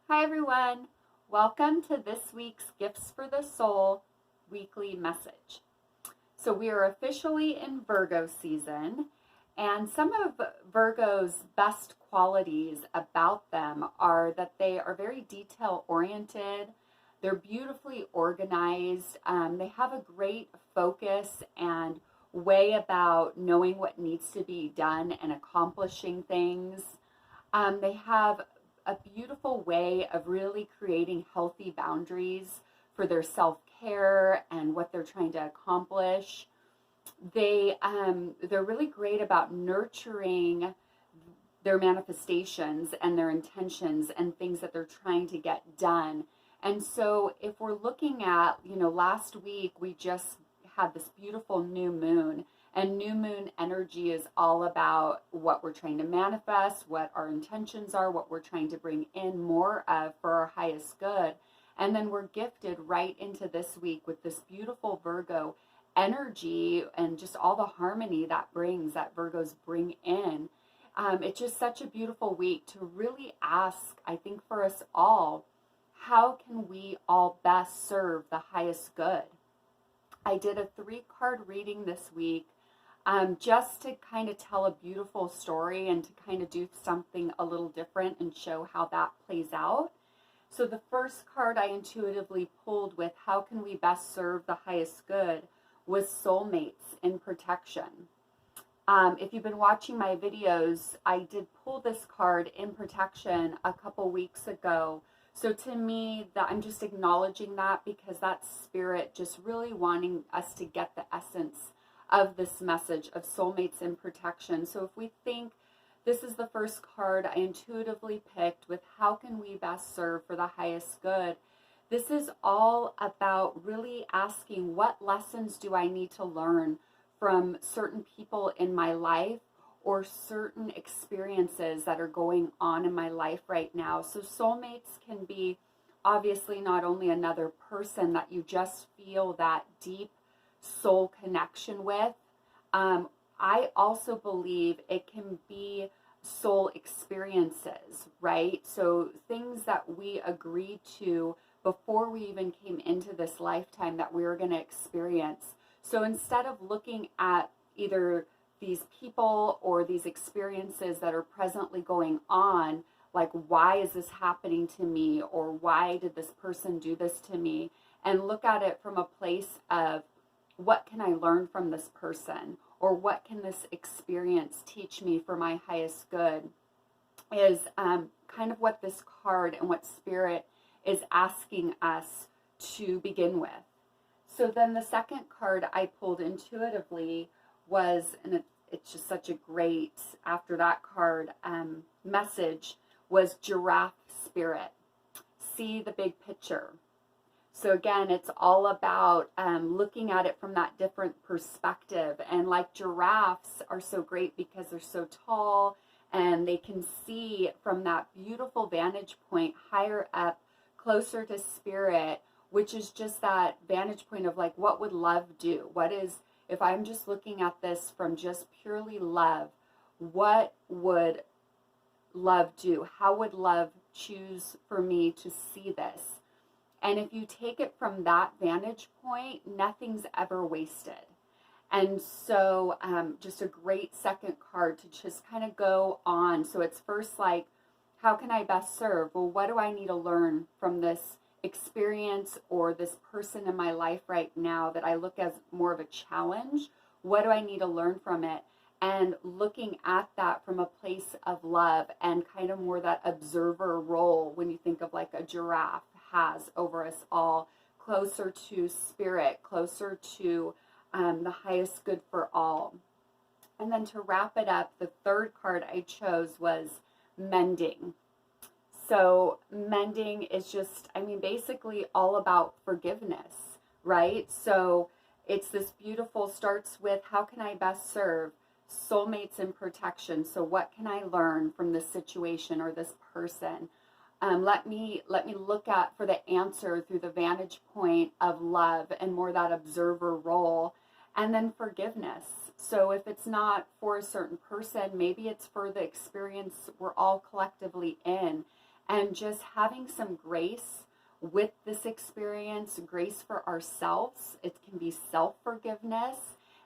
Hi everyone, welcome to this week's Gifts for the Soul weekly message. So we are officially in Virgo season, and some of Virgo's best qualities about them are that they are very detail oriented, they're beautifully organized, they have a great focus and way about knowing what needs to be done and accomplishing things. They have a beautiful way of really creating healthy boundaries for their self care and what they're trying to accomplish. They're really great about nurturing their manifestations and their intentions and things that they're trying to get done. And so, if we're looking at, last week we just had this beautiful new moon, and new moon energy is all about what we're trying to manifest, what our intentions are, what we're trying to bring in more of for our highest good. And then we're gifted right into this week with this beautiful Virgo energy and just all the harmony that brings, that Virgos bring in. It's just such a beautiful week to really ask, I think, for us all, how can we all best serve the highest good? I did a 3-card reading this week, just to kind of tell a beautiful story and to kind of do something a little different and show how that plays out. So the first card I intuitively pulled with how can we best serve the highest good was soulmates in protection. If you've been watching my videos, I did pull this card in protection a couple weeks ago. So to me, that I'm just acknowledging that because that's spirit just really wanting us to get the essence of this message of soulmates in protection. So if we think this is the first card I intuitively picked with how can we best serve for the highest good, this is all about really asking what lessons do I need to learn from certain people in my life or certain experiences that are going on in my life right now. So soulmates can be obviously not only another person that you just feel that deep soul connection with. I also believe it can be soul experiences, right? So things that we agreed to before we even came into this lifetime that we were going to experience. So instead of looking at either these people or these experiences that are presently going on, like why is this happening to me or why did this person do this to me, and look at it from a place of what can I learn from this person or what can this experience teach me for my highest good, is kind of what this card and what spirit is asking us to begin with. So then the second card I pulled intuitively was, and it's just such a great, after that card, message, was giraffe spirit. See the big picture. So again, it's all about looking at it from that different perspective. And like giraffes are so great because they're so tall and they can see from that beautiful vantage point higher up, closer to spirit, which is just that vantage point of like, what would love do? What is, if I'm just looking at this from just purely love, what would love do? How would love choose for me to see this? And if you take it from that vantage point, nothing's ever wasted. And so just a great second card to just kind of go on. So it's first like, how can I best serve? Well, what do I need to learn from this experience or this person in my life right now that I look as more of a challenge? What do I need to learn from it? And looking at that from a place of love and kind of more that observer role when you think of like a giraffe has over us all, closer to spirit, closer to the highest good for all. And then to wrap it up, the third card I chose was mending. So mending is just, basically all about forgiveness, right? So it's this beautiful, starts with how can I best serve? Soulmates in protection. So what can I learn from this situation or this person? Let me look at for the answer through the vantage point of love and more that observer role, and then forgiveness. So if it's not for a certain person, maybe it's for the experience we're all collectively in, and just having some grace with this experience, grace for ourselves. It can be self-forgiveness.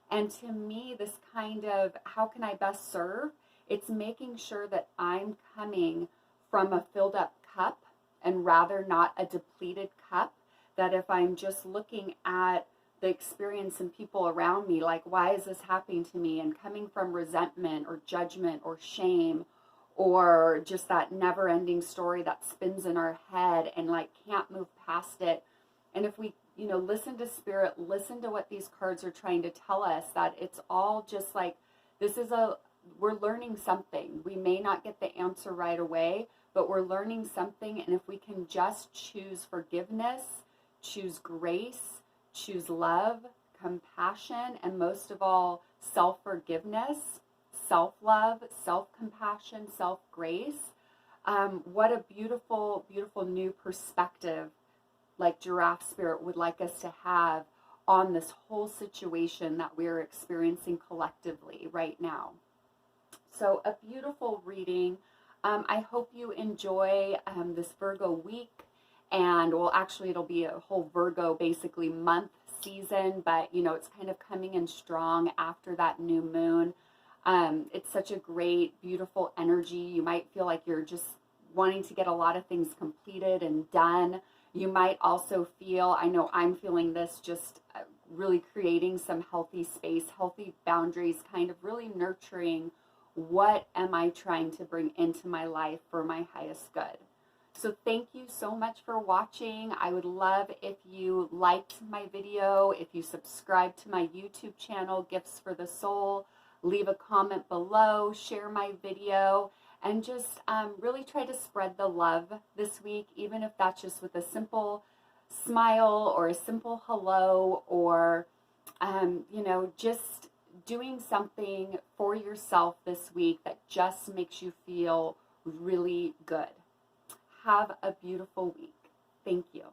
And to me, this kind of how can I best serve? It's making sure that I'm coming from a filled up cup and rather not a depleted cup. That if I'm just looking at the experience and people around me, like, why is this happening to me? And coming from resentment or judgment or shame, or just that never ending story that spins in our head and like can't move past it. And if we, listen to spirit, listen to what these cards are trying to tell us, that it's all just like, we're learning something. We may not get the answer right away, but we're learning something. And if we can just choose forgiveness, choose grace, choose love, compassion, and most of all, self-forgiveness, self-love, self-compassion, self-grace. What a beautiful, beautiful new perspective like Giraffe Spirit would like us to have on this whole situation that we're experiencing collectively right now. So a beautiful reading. I hope you enjoy this Virgo week. And well, actually, it'll be a whole Virgo basically month season, but it's kind of coming in strong after that new moon. It's such a great, beautiful energy. You might feel like you're just wanting to get a lot of things completed and done. You might also feel, I know I'm feeling this, just really creating some healthy space, healthy boundaries, kind of really nurturing what am I trying to bring into my life for my highest good. So thank you so much for watching. I would love if you liked my video, if you subscribe to my YouTube channel, Gifts for the Soul. Leave a comment below, share my video, and just really try to spread the love this week, even if that's just with a simple smile or a simple hello, or, just doing something for yourself this week that just makes you feel really good. Have a beautiful week. Thank you.